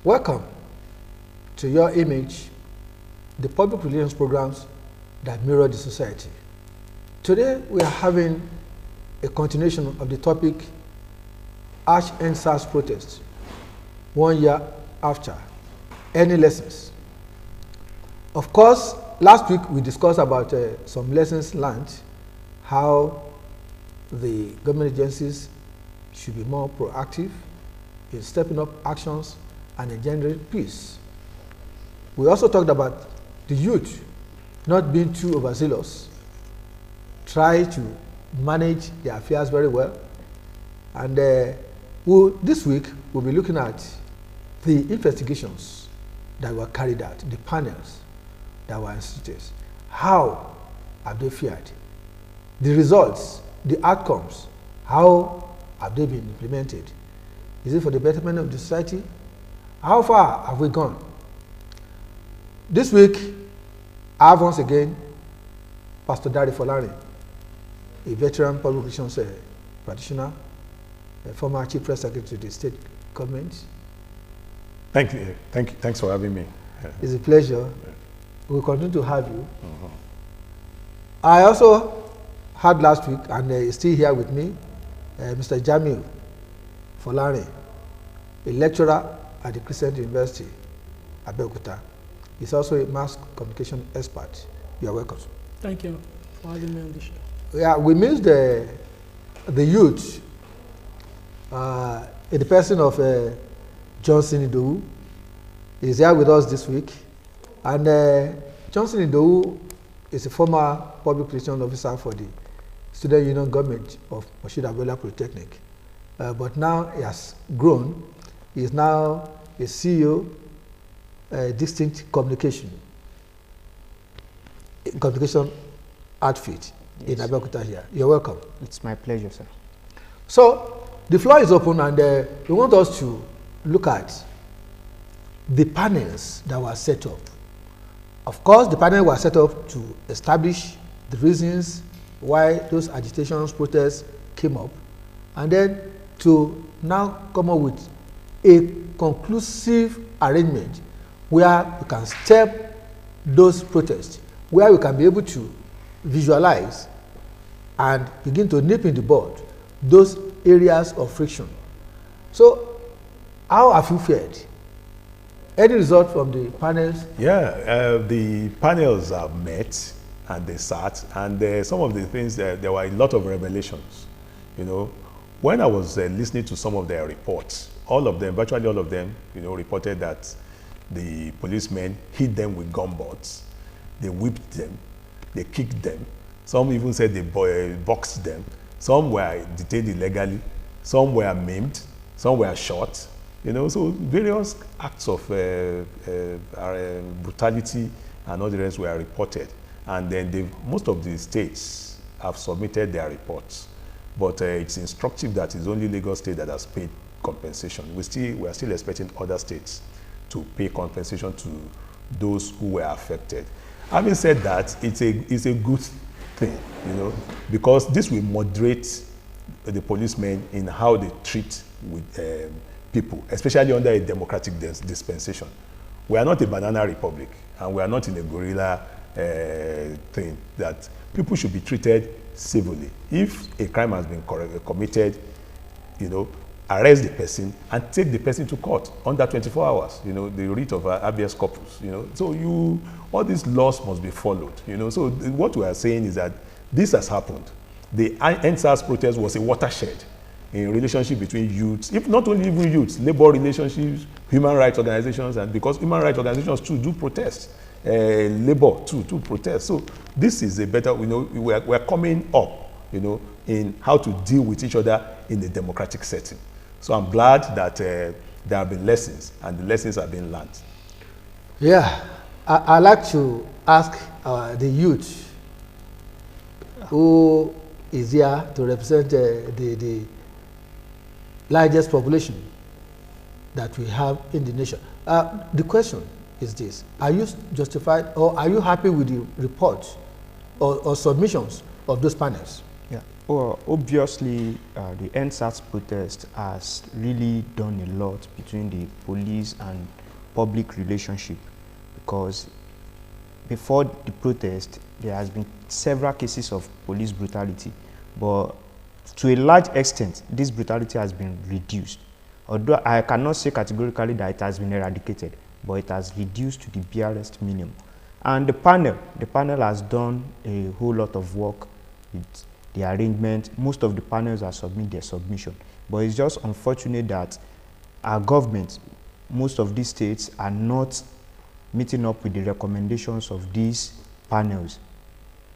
Welcome to Your Image, the public relations programs that mirror the society. Today we are having a continuation of the topic End-SARS protests 1 year after. Any lessons? Of course, last week we discussed about some lessons learned, how the government agencies should be more proactive in stepping up actions and engendering peace. We also talked about the youth not being too overzealous, try to manage their affairs very well. And this week we'll be looking at the investigations that were carried out, the panels that were instituted. How have they fared? The results, the outcomes, how have they been implemented? Is it for the betterment of the society? How far have we gone? This week, I have once again Pastor Dare Folari, a veteran public relations practitioner, a former chief press secretary to the state government. Thank you. Thanks for having me. It's a pleasure. We'll continue to have you. I also had last week, and is still here with me, Mr. Jamil Folari, a lecturer at the Christian University, Abeokuta. He's also a mass communication expert. You are welcome. Thank you for having me on the show. Yeah, we missed the youth in the person of Johnson Idowu. He's here with us this week. And Johnson Idowu is a former public relations officer for the Student Union Government of Moshood Abiola Polytechnic. But now he has grown. He is now a CEO, Distinct Communication outfit in Abeokuta here. You're welcome. It's my pleasure, sir. So the floor is open, and we want us to look at the panels that were set up. Of course, the panel was set up to establish the reasons why those agitations, protests came up, and then to now come up with a conclusive arrangement where we can step those protests, where we can be able to visualize and begin to nip in the bud those areas of friction. So, how have you fared? Any result from the panels? Yeah, the panels have met and they sat, and some of the things, there were a lot of revelations. You know, when I was listening to some of their reports, all of them, virtually all of them, you know, reported that the policemen hit them with gunbots, they whipped them, they kicked them. Some even said they boxed them. Some were detained illegally. Some were maimed. Some were shot. You know, so various acts of brutality and all the rest were reported. And then most of the states have submitted their reports. But it's instructive that it's only Lagos State that has paid compensation. We are still expecting other states to pay compensation to those who were affected. Having said that, it's a good thing, you know, because this will moderate the policemen in how they treat with people, especially under a democratic dispensation. We are not a banana republic, and we are not in a guerrilla thing that people should be treated civilly. If a crime has been committed, you know, arrest the person and take the person to court under 24 hours, you know, the writ of habeas corpus, you know. So all these laws must be followed, you know. So what we are saying is that this has happened. The End-SARS protest was a watershed in relationship between youths, if not only even youths, labor relationships, human rights organizations, and because human rights organizations too do protest, labor too protest. So this is a better, you know, we're coming up, you know, in how to deal with each other in a democratic setting. So I'm glad that there have been lessons, and the lessons have been learned. Yeah, I'd like to ask the youth who is here to represent the largest population that we have in the nation. The question is this: are you justified, or are you happy with the report or submissions of those panels? Yeah. Well, obviously, the NSAS protest has really done a lot between the police and public relationship, because before the protest, there has been several cases of police brutality, but to a large extent, this brutality has been reduced. Although I cannot say categorically that it has been eradicated, but it has reduced to the barest minimum. And the panel has done a whole lot of work with the arrangement. Most of the panels have submitted their submission, but it's just unfortunate that our government, most of these states, are not meeting up with the recommendations of these panels.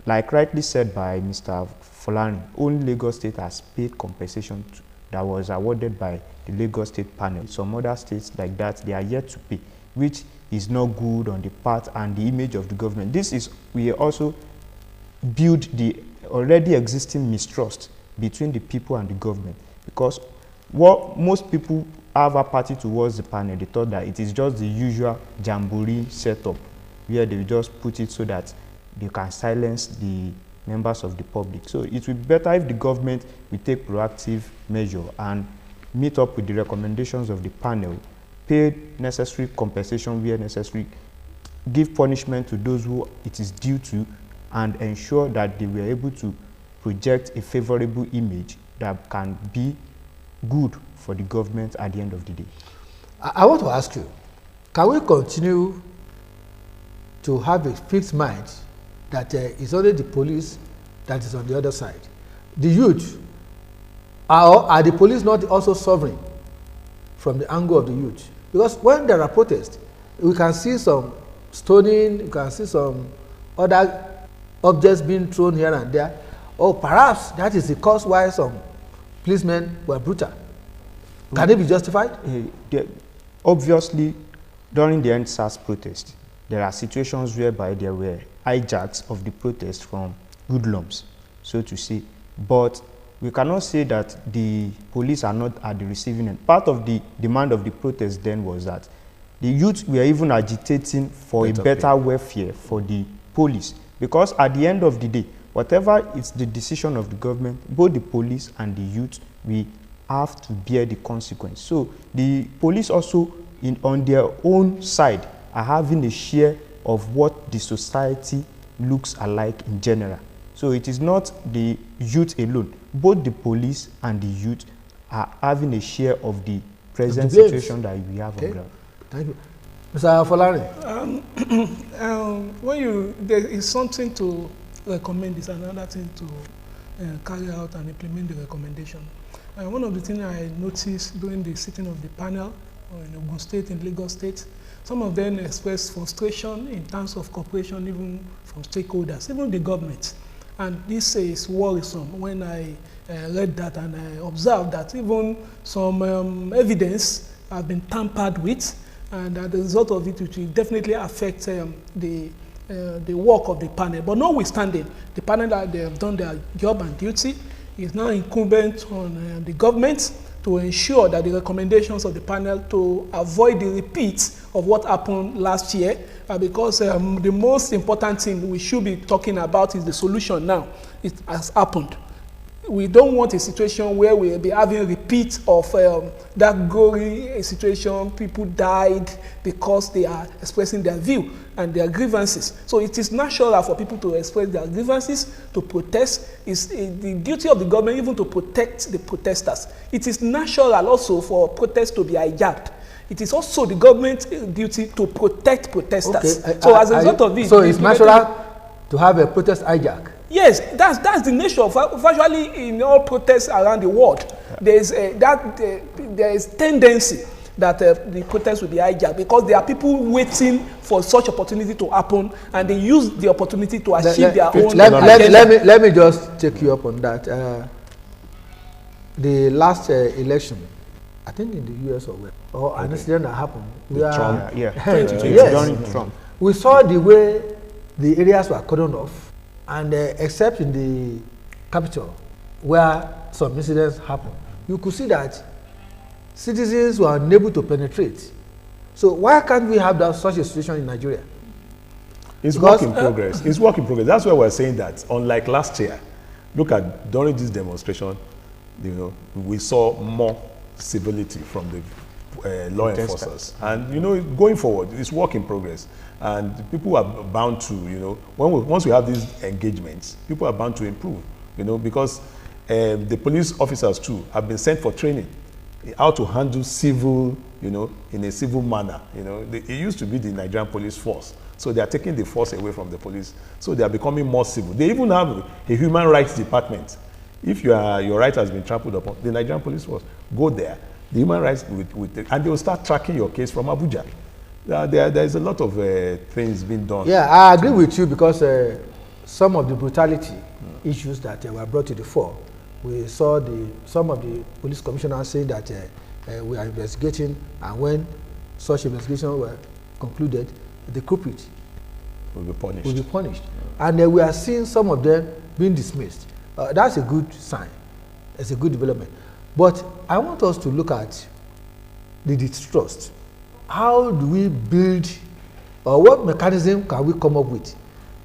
Like rightly said by Mr. Folani, only Lagos State has paid compensation that was awarded by the Lagos State panel. Some other states like that, they are yet to pay, which is not good on the part and the image of the government. This is, we also build the already existing mistrust between the people and the government, because what most people have apathy towards the panel, they thought that it is just the usual jamboree setup where they just put it so that they can silence the members of the public. So it would be better if the government will take proactive measure and meet up with the recommendations of the panel, pay necessary compensation where necessary, give punishment to those who it is due to, and ensure that they were able to project a favorable image that can be good for the government at the end of the day. I want to ask you, can we continue to have a fixed mind that it's only the police that is on the other side? The youth, are the police not also suffering from the angle of the youth? Because when there are protests, we can see some stoning, we can see some other objects being thrown here and there. Or perhaps that is the cause why some policemen were brutal. Can it be justified? Obviously, during the NSAS protest, there are situations whereby there were hijacks of the protest from hoodlums, so to say. But we cannot say that the police are not at the receiving end. Part of the demand of the protest then was that the youth were even agitating for a better welfare for the police. Because at the end of the day, whatever is the decision of the government, both the police and the youth, we have to bear the consequence. So the police also, on their own side, are having a share of what the society looks alike in general. So it is not the youth alone. Both the police and the youth are having a share of the present situation that we have on ground. Thank you. Mr. Folani. There is something to recommend, is another thing to carry out and implement the recommendation. One of the things I noticed during the sitting of the panel in Ogun State, in Lagos State, some of them expressed frustration in terms of cooperation, even from stakeholders, even the government. And this is worrisome when I read that, and I observed that even some evidence have been tampered with, and as a result of it, it will definitely affect the work of the panel. But notwithstanding, the panel that they have done their job and duty, is now incumbent on the government to ensure that the recommendations of the panel to avoid the repeat of what happened last year, because the most important thing we should be talking about is the solution now. It has happened. We don't want a situation where we'll be having repeat of that gory situation. People died because they are expressing their view and their grievances. So it is natural for people to express their grievances, to protest. It's the duty of the government even to protect the protesters. It is natural also for protests to be hijacked. It is also the government's duty to protect protesters. Okay. So as a result of this... So it's natural to have a protest hijack? Yes, that's the nature of virtually in all protests around the world. There is tendency that the protests will be hijacked because there are people waiting for such opportunity to happen, and they use the opportunity to achieve their own. Let me just take you up on that. The last election, I think in the US or an incident that happened. Trump, yes. Trump. We saw the way the areas were cordoned off. And except in the capital, where some incidents happened, you could see that citizens were unable to penetrate. So why can't we have such a situation in Nigeria? It's work in progress. It's work in progress. That's why we're saying that, unlike last year, look at during this demonstration, you know, we saw more civility from the law enforcers. And, you know, going forward, it's work in progress. And people are bound to, you know, once we have these engagements, people are bound to improve, you know, because the police officers too have been sent for training, how to handle civil, you know, in a civil manner. You know, it used to be the Nigerian police force. So they are taking the force away from the police. So they are becoming more civil. They even have a human rights department. If your right has been trampled upon, the Nigerian police force, go there. The human rights, and they will start tracking your case from Abuja. There is a lot of things being done. Yeah, I agree with you, because some of the brutality issues that were brought to the fore, we saw some of the police commissioners saying that we are investigating, and when such investigations were concluded, the culprit Will be punished. Will be punished. And we are seeing some of them being dismissed. That's a good sign. It's a good development. But I want us to look at the distrust. How do we build, or what mechanism can we come up with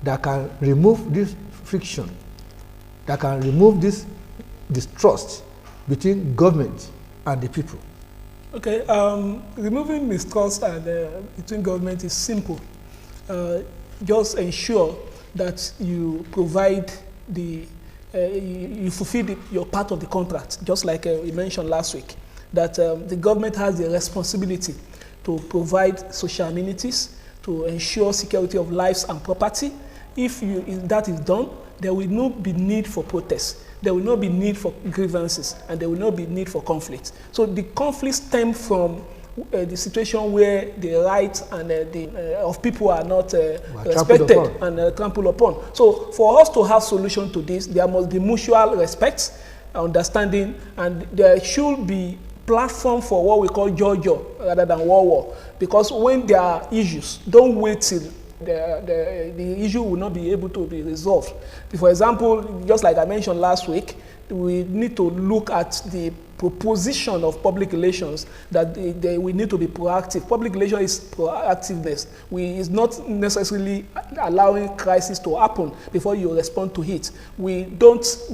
that can remove this friction, that can remove this distrust between government and the people? Okay, removing mistrust between government is simple. Just ensure that you provide you fulfill your part of the contract, just like we mentioned last week, that the government has the responsibility to provide social amenities, to ensure security of lives and property. If that is done, there will not be need for protests. There will not be need for grievances, and there will not be need for conflict. So the conflict stems from the situation where the rights and of people are not respected and trampled upon. So for us to have solution to this, there must be mutual respect, understanding, and there should be platform for what we call jojo rather than war. Because when there are issues, don't wait till the issue will not be able to be resolved. For example, just like I mentioned last week, we need to look at the proposition of public relations, that we need to be proactive. Public relations is proactiveness. It's not necessarily allowing crisis to happen before you respond to it. We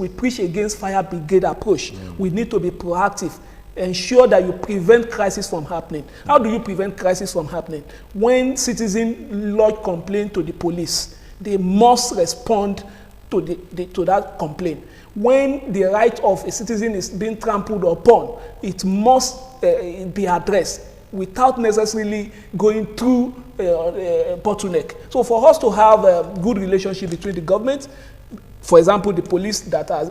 preach against fire brigade approach. We need to be proactive. Ensure that you prevent crisis from happening. How do you prevent crisis from happening? When citizens lodge complaint to the police, they must respond to that complaint. When the right of a citizen is being trampled upon, it must be addressed without necessarily going through a bottleneck. So for us to have a good relationship between the government, for example, the police that are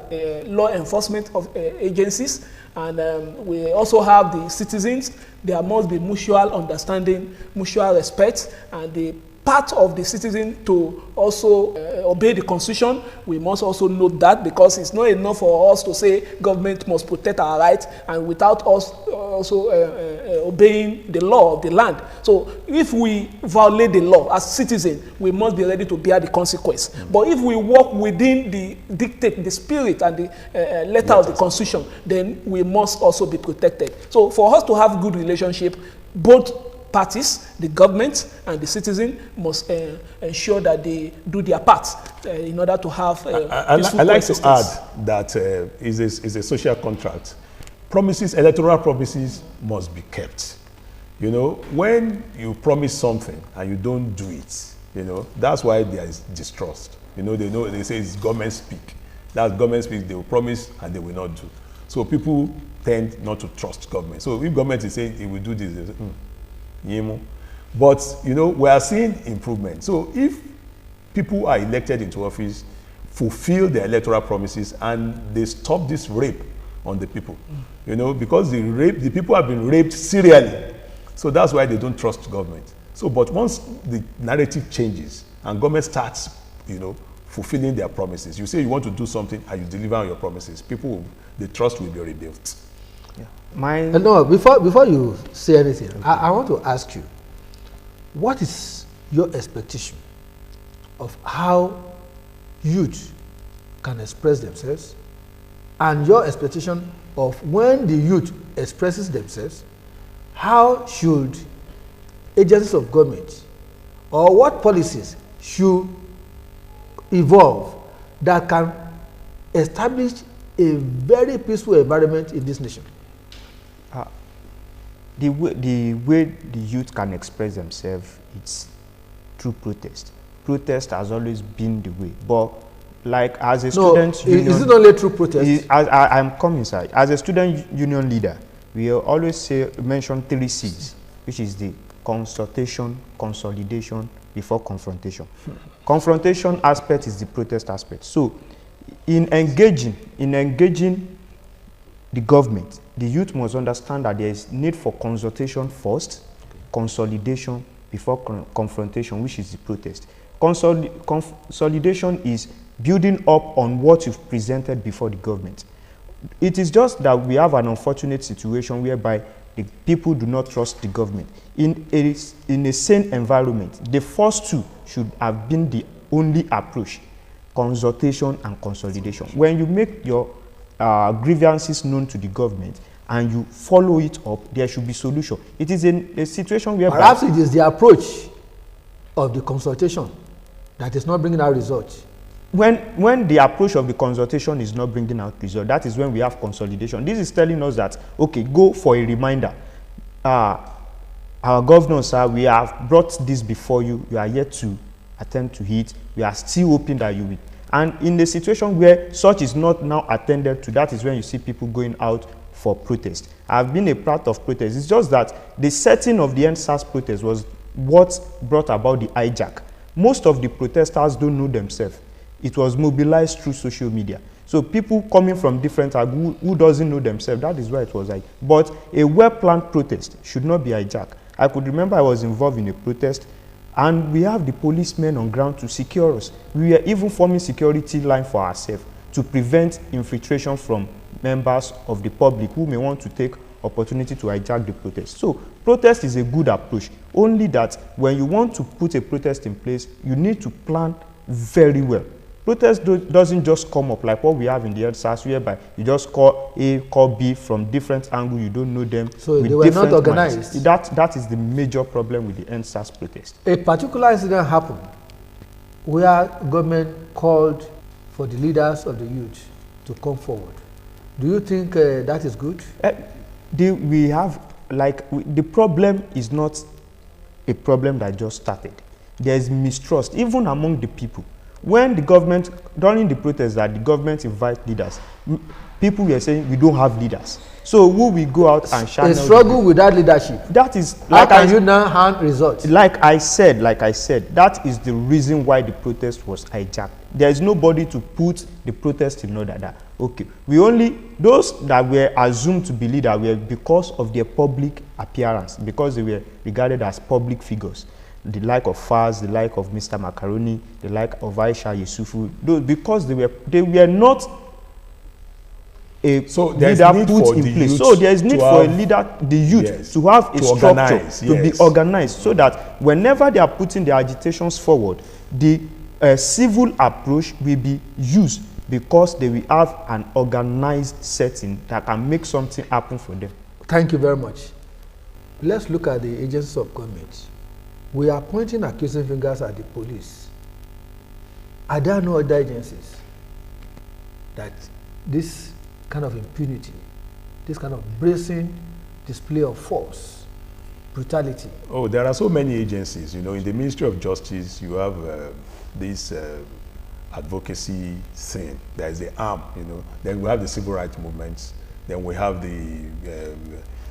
law enforcement agencies, and we also have the citizens, there must be mutual understanding, mutual respect, and the part of the citizen to also obey the constitution. We must also note that, because it's not enough for us to say government must protect our rights and without us also obeying the law of the land. So if we violate the law as citizens, we must be ready to bear the consequence. But if we work within the dictate, the spirit and the letter of the constitution, then we must also be protected. So for us to have good relationship, both parties, the government and the citizen, must ensure that they do their part in order to have I like to add that is a social contract. Promises, electoral promises must be kept. You know, when you promise something and you don't do it, you know, that's why there is distrust. You know, they say it's government speak. That's government speak, they will promise and they will not do. So people tend not to trust government. So if government is saying it will do this, they say, but you know, we are seeing improvement. So if people are elected into office, fulfill their electoral promises, and they stop this rape on the people, you know, because the people have been raped serially. So that's why they don't trust government. So, but once the narrative changes and government starts, you know, fulfilling their promises, you say you want to do something and you deliver on your promises, the trust will be rebuilt. No, before you say anything, I want to ask you, what is your expectation of how youth can express themselves, and your expectation of when the youth expresses themselves, how should agencies of government, or what policies should evolve that can establish a very peaceful environment in this nation? The way the youth can express themselves, it's through protest. Protest has always been the way. But like as a student union, is it only through protest? I'm coming, sir. As a student union leader, we always mention 3 C's, which is the consultation, consolidation, before confrontation. Confrontation aspect is the protest aspect. So in engaging the government, the youth must understand that there is need for consultation first, consolidation before confrontation, which is the protest. Consolidation is building up on what you've presented before the government. It is just that we have an unfortunate situation whereby the people do not trust the government. In a sane environment, the first 2 should have been the only approach: consultation and consolidation. When you make your grievances known to the government and you follow it up, there should be solution. It is in a situation where perhaps it is the approach of the consultation that is not bringing out results. When the approach of the consultation is not bringing out result, that is when we have consolidation. This is telling us that, okay, go for a reminder. Our governor, sir, we have brought this before you. You are yet to attend to it. We are still hoping that you will. And in the situation where such is not now attended to, that is when you see people going out for protest. I've been a part of protest. It's just that the setting of the NSAS protest was what brought about the hijack. Most of the protesters don't know themselves. It was mobilized through social media. So people coming from different who doesn't know themselves, that is why it was like. But a well-planned protest should not be hijacked. I could remember I was involved in a protest, and we have the policemen on ground to secure us. We were even forming security line for ourselves to prevent infiltration from members of the public who may want to take opportunity to hijack the protest. So protest is a good approach, only that when you want to put a protest in place, you need to plan very well. Protest doesn't just come up like what we have in the NSAS, whereby you just call A, call B from different angles, you don't know them. So they were not organized. That is the major problem with the NSAS protest. A particular incident happened where government called for the leaders of the youth to come forward. Do you think that is good? The problem is not a problem that just started. There is mistrust, even among the people. When the government, during the protest that the government invite leaders, people were saying we don't have leaders. So who will go out and channel? A struggle with that leadership. That is, how can you now hand results? Like I said, that is the reason why the protest was hijacked. There is nobody to put the protest in order that, okay, those that were assumed to be leaders were because of their public appearance, because they were regarded as public figures. The like of Faz, the like of Mr. Macaroni, the like of Aisha Yusufu, because they were not a leader put in place. So there is need for a leader, the youth, yes, to have a structure, to be organized, so that whenever they are putting their agitations forward, the civil approach will be used, because they will have an organized setting that can make something happen for them. Thank you very much. Let's look at the agencies of government. We are pointing accusing fingers at the police. Are there no other agencies that this kind of impunity, this kind of brazen display of force, brutality? Oh, there are so many agencies. You know, in the Ministry of Justice, you have this advocacy thing. There is the arm, you know. Then we have the civil rights movements. Then we have the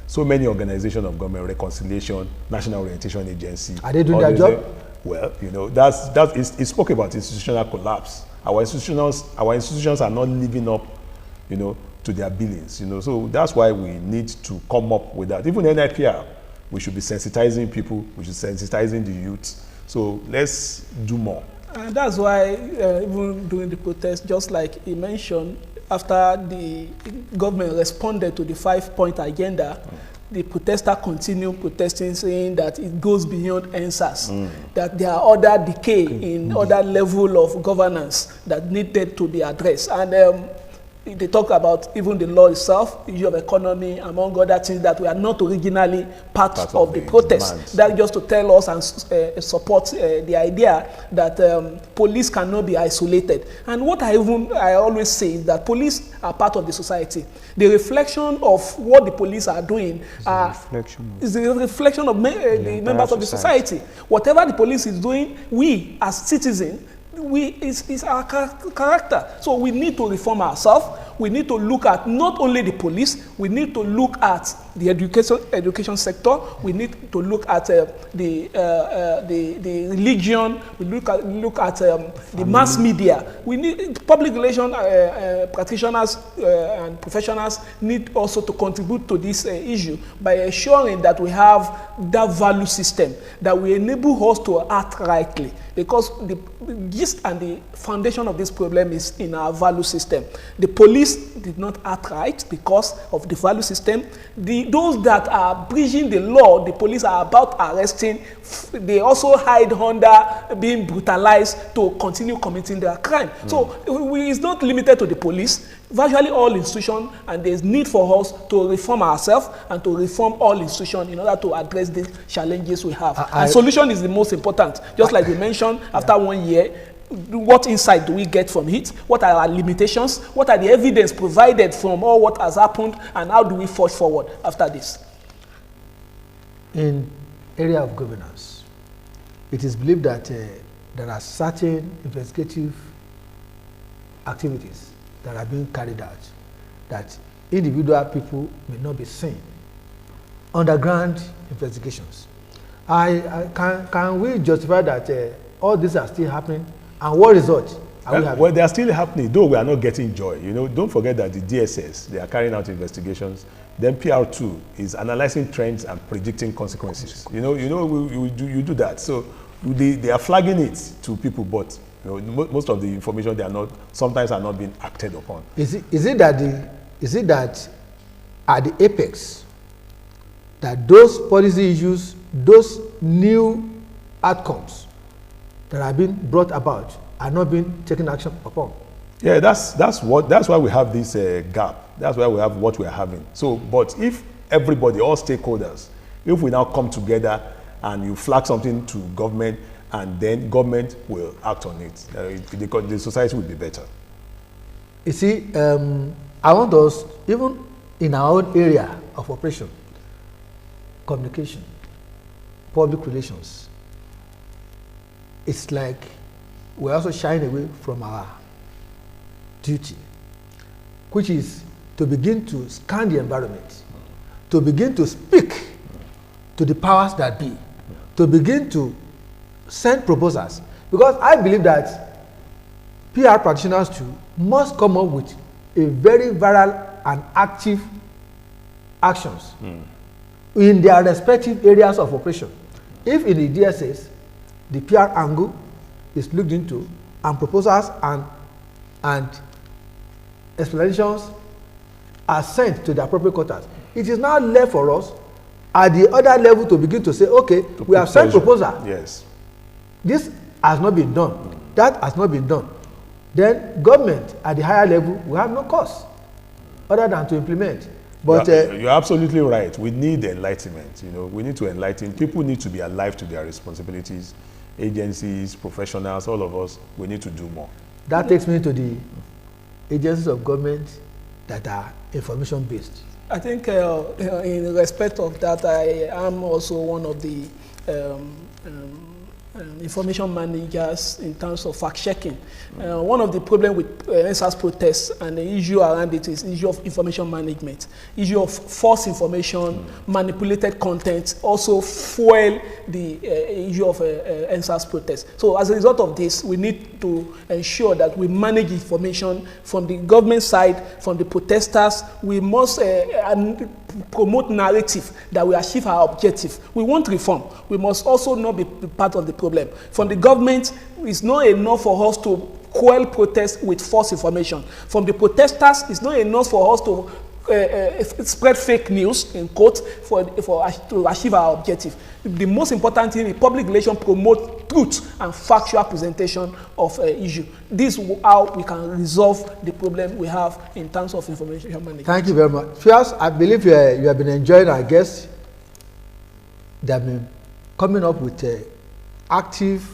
so many organizations of government, reconciliation, National Orientation Agency. Are they doing their job? Well, you know, it spoke about institutional collapse. Our institutions are not living up, you know, to their billings, you know. So that's why we need to come up with that. Even in NIPR, we should be sensitizing people, we should be sensitizing the youth. So let's do more. And that's why even during the protest, just like he mentioned, after the government responded to the 5-point agenda, the protester continued protesting, saying that it goes beyond NSAS, that there are other decay in other level of governance that needed to be addressed. And they talk about even the law itself, issue of economy, among other things that we are not originally part of the protest. Demands. That just to tell us and support the idea that police cannot be isolated. And what I always say is that police are part of the society. The reflection of what the police are doing is the reflection of the members of the society. Whatever the police is doing, we as citizens, is our character. So we need to reform ourselves. We need to look at not only the police, we need to look at the education sector, we need to look at the religion, we look at the mass media. We need public relation practitioners and professionals need also to contribute to this issue by ensuring that we have that value system that will enable us to act rightly, because the gist and the foundation of this problem is in our value system. The police did not act right because of the value system. Those that are breaching the law, the police are about arresting, they also hide under being brutalized to continue committing their crime. So it's not limited to the police. Virtually all institutions, and there's need for us to reform ourselves and to reform all institutions in order to address the challenges we have. And solution is the most important. Just like we mentioned, after 1 year, what insight do we get from it? What are our limitations? What are the evidence provided from all what has happened? And how do we forge forward after this? In area of governance, it is believed that there are certain investigative activities that are being carried out that individual people may not be seen. Underground investigations. Can we justify that all these are still happening? And what result are we having? Well, they are still happening, though we are not getting joy. You know, don't forget that the DSS, they are carrying out investigations. Then PR2 is analyzing trends and predicting consequences. You do that. So they are flagging it to people, but most of the information sometimes are not being acted upon. Is it that at the apex that those policy issues, those new outcomes that are being brought about are not being taken action upon? Yeah, that's why we have this gap. That's why we have what we're having. So, but if everybody, all stakeholders, if we now come together and you flag something to government, and then government will act on it, the society will be better. You see, I want us, even in our own area of operation, communication, public relations, it's like we're also shying away from our duty, which is to begin to scan the environment, to begin to speak to the powers that be, to begin to send proposals. Because I believe that PR practitioners too must come up with a very viral and active actions in their respective areas of operation. If in the DSS, the PR angle is looked into, and proposals and explanations are sent to the appropriate quarters, it is now left for us at the other level to begin to say, okay, we have sent proposal. Yes. This has not been done. That has not been done. Then government at the higher level will have no cause other than to implement. But you're absolutely right. We need enlightenment. We need to enlighten. People need to be alive to their responsibilities. Agencies, professionals, all of us, we need to do more. That takes me to the agencies of government that are information based. I think in respect of that, I am also one of the information managers in terms of fact-checking. One of the problems with NSAS protests and the issue around it is issue of information management, issue of false information, manipulated content, also fuel the issue of NSAS protests. So as a result of this, we need to ensure that we manage information from the government side, from the protesters. We must promote narrative that we achieve our objective. We want reform. We must also not be part of the problem. From the government, it's not enough for us to quell protests with false information. From the protesters, it's not enough for us to spread fake news, in quotes, to achieve our objective. The most important thing is public relations promote truth and factual presentation of issue. This is how we can resolve the problem we have in terms of information management. Thank you very much. First, I believe you have been enjoying our guests. They have been coming up with active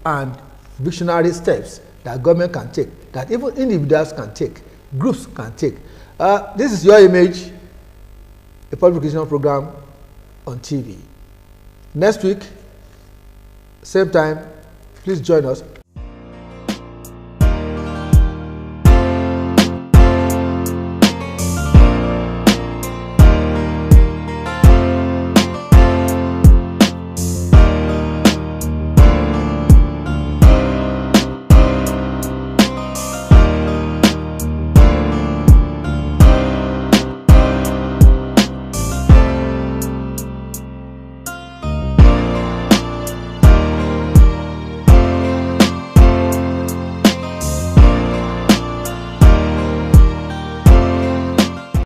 and visionary steps that government can take, that even individuals can take, groups can take. This is Your Image, a public education program on TV. Next week, same time, please join us.